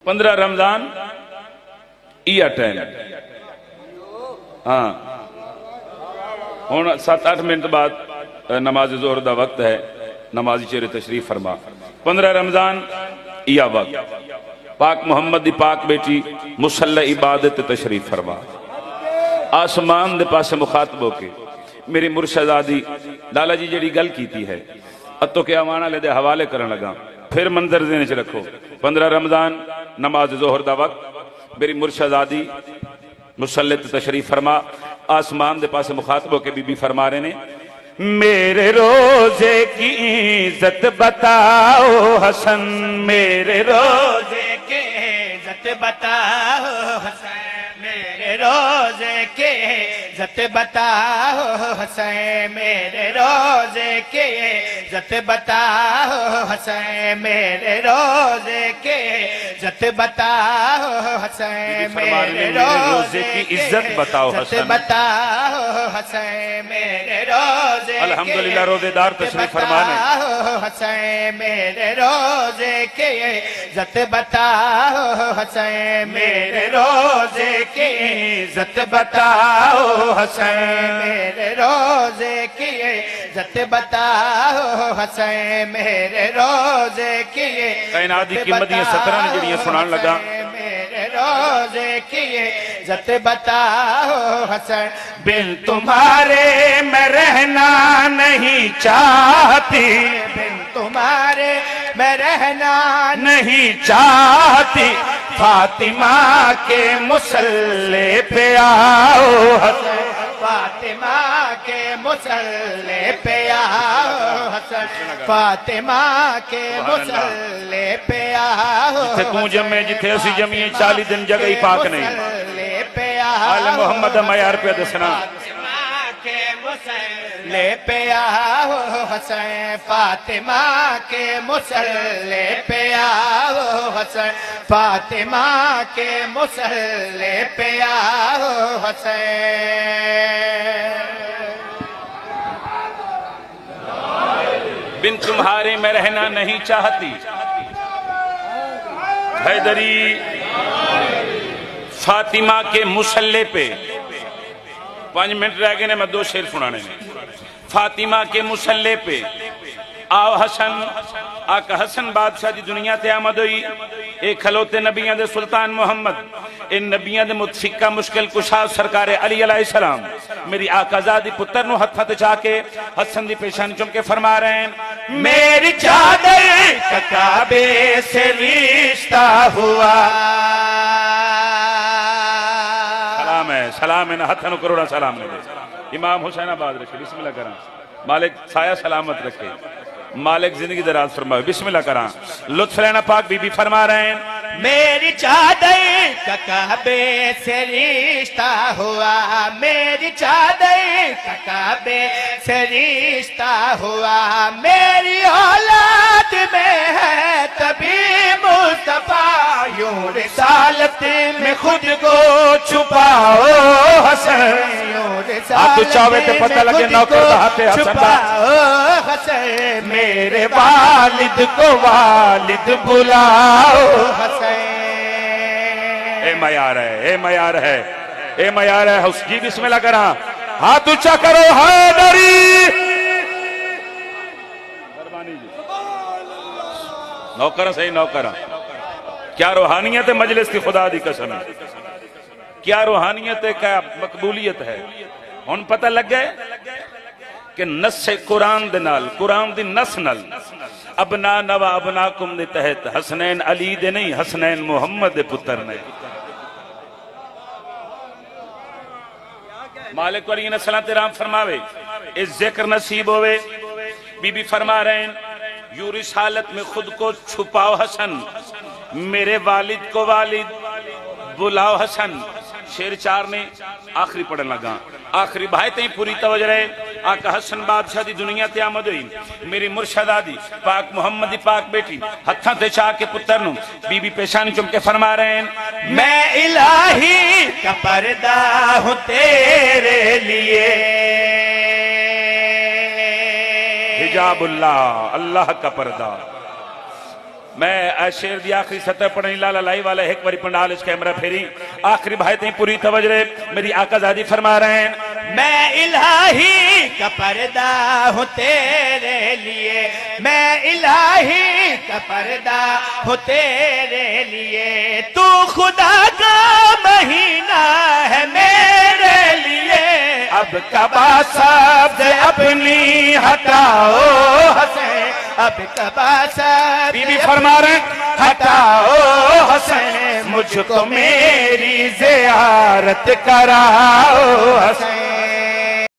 15 रमजान इया टाइम हाँ हुण 7-8 मिनट बाद नमाज जोहर का वक्त है। नमाजी चेहरे तशरीफ फरमा 15 रमजान इया वक्त पाक मुहम्मद दी पाक बेटी मुसल्ला इबादत तशरीफ फरमा। आसमान दे पासे मुखातब होके मेरी मुर्शदादी लाला जी जी गल की है अतो के आवान वाले दे हवाले करन लगा। फिर मंजर देने च रखो 15 रमजान नमाज जोहर दा वक्त मेरी मुर्शदादी मुसल्ले ते तशरीफ फरमा। आसमान दे पासे मुखातब होके बीबी फरमा रहे ने मेरे रोजे की इज्जत बताओ हसन, मेरे रोजे की इज्जत बताओ हसन, मेरे रोजे की इज्जत बताओ हसन, मेरे रोजे की इज्जत बताओ हसन, मेरे रोजे की इज्जत बताओ हसन, मेरे रोजे की इज्जत बताओ हसन, बताओ हसन, मेरे रोजे अल्हम्दुलिल्लाह रोजेदार तशरीफ फरमाने हसन, मेरे रोजे की इज्जत बताओ हसन, मेरे रोजे की इज्जत बताओ हसन, मेरे रोजे की इज्जत बताओ हसन, मेरे रोजे की कायनात की कीमतियां 17 जड़ियां सुनान लगा। मेरे रोजे की इज्जत बताओ हसन, बिन तुम्हारे मैं रहना नहीं चाहती, बिन तुम्हारे मैं रहना नहीं चाहती, फातिमा के मुसल्ले पे आओ हसन, फातिमा के मुसल्ले पे आओ हसन, फातिमा के मुसल्ले पे आओ। जिथे तू जमे जिथे असी जमीए 40 दिन जगह ही पाक नहीं। आले मोहम्मद मयार पे दसना के मुसल्ले पे आओ हसन, फातिमा के मुसल्ले पे आओ हसन, फातिमा के मुसल्ले पे आओ हसन। बिन तुम्हारे मैं रहना नहीं चाहती, हैदरी फातिमा के मुसल्ले पे 5 मिनट रह गए ने, मैं 2 शेर सुनाने ने। फातिमा के मुसल्ले पे आओ हसन, आका हसन बादशाह दी दुनिया ते आमद हुई। एक खलोते नबियां दे सुल्तान मोहम्मद, इन नबियां दे मुतफिका मुश्किल कुशा सरकार अली अलैहिस्सलाम मेरी आकाजादी पुत्र नु हत्था ते जाके हसन दी पेशानी चुम के फरमा रहे हैं मेरी चादर का काबे से रिश्ता हुआ। सलाम है ना हथन करोड़ा सलाम ने इमाम हुसैन आबाद रखे बिस्मिल्लाह करा। मालिक साया सलामत रखे, मालिक जिंदगी दराज फरमाए। बिस्मिल्लाह करा। लुत्फ लेना पाक बीबी फरमा रहे हैं मेरी चादर का काबे से रिश्ता हुआ, मेरी चादर का काबे से रिश्ता हुआ, मेरी औलाद में है तभी मुस्तफा, यूं रिसालत में खुद को छुपाओ हसन, आप चाहे तो पता लगे नौकर हाथे हसन हसन, मेरे वालिद को वालिद बुलाओ हसन। ए मयार है, ए मयार है, ए मयार है जी। बिस्मिल्लाह करा, हाथ ऊंचा करो हैदरी। नौकर सही नौकर, क्या रूहानियत है मजलिस की, खुदा दी कसम है क्या रूहानियत है, क्या मकबूलियत है। हुण पता लग गए कि नस कुरान दे नाल, कुरान दी नस नाल अबना नवा अबनाकुम दे तहत हसनैन अली दे नहीं, हसनैन मुहम्मद दे पुत्र ने। मालिक वली ने सलात राम फरमावे इस जिक्र नसीब होवे। बीबी फरमा रहे हैं यू रिसालत में खुद को छुपाओ हसन, मेरे वालिद को वालिद बुलाओ हसन। शेर 4 ने आखिरी पढ़न लगा, आखिरी बायतें पूरी तवज्जो रहे। आका हसन बादशाह दी दुनिया ते आमद हुई, मेरी मुर्शदादी पाक मुहम्मद दी पाक बेटी हत्था ते चाह के पुत्र नु बीबी पेशानी चुम के फरमा रहे हैं मैं इलाही का पर्दा हूं तेरे लिए, हिजाबुल्लाह अल्लाह का पर्दा, मैं शेर दी आखिरी सतह पढ़नी लाला लाई वाला एक बारी पंडाल इस कैमरा फेरी आखिरी भाई ती पूरी तवज्जो मेरी आकाज़ादी फरमा रहे हैं। मैं इलाही का पर्दा हूँ तेरे लिए, मैं इलाही का पर्दा हूँ तेरे लिए, तू खुदा का महीना है मेरे लिए। अब कबा सब अपनी हटाओ हंसे, अब कबा सब बीबी फरमा रहे हटाओ हंसे, मुझको मेरी ज़ियारत कराओ हंसे।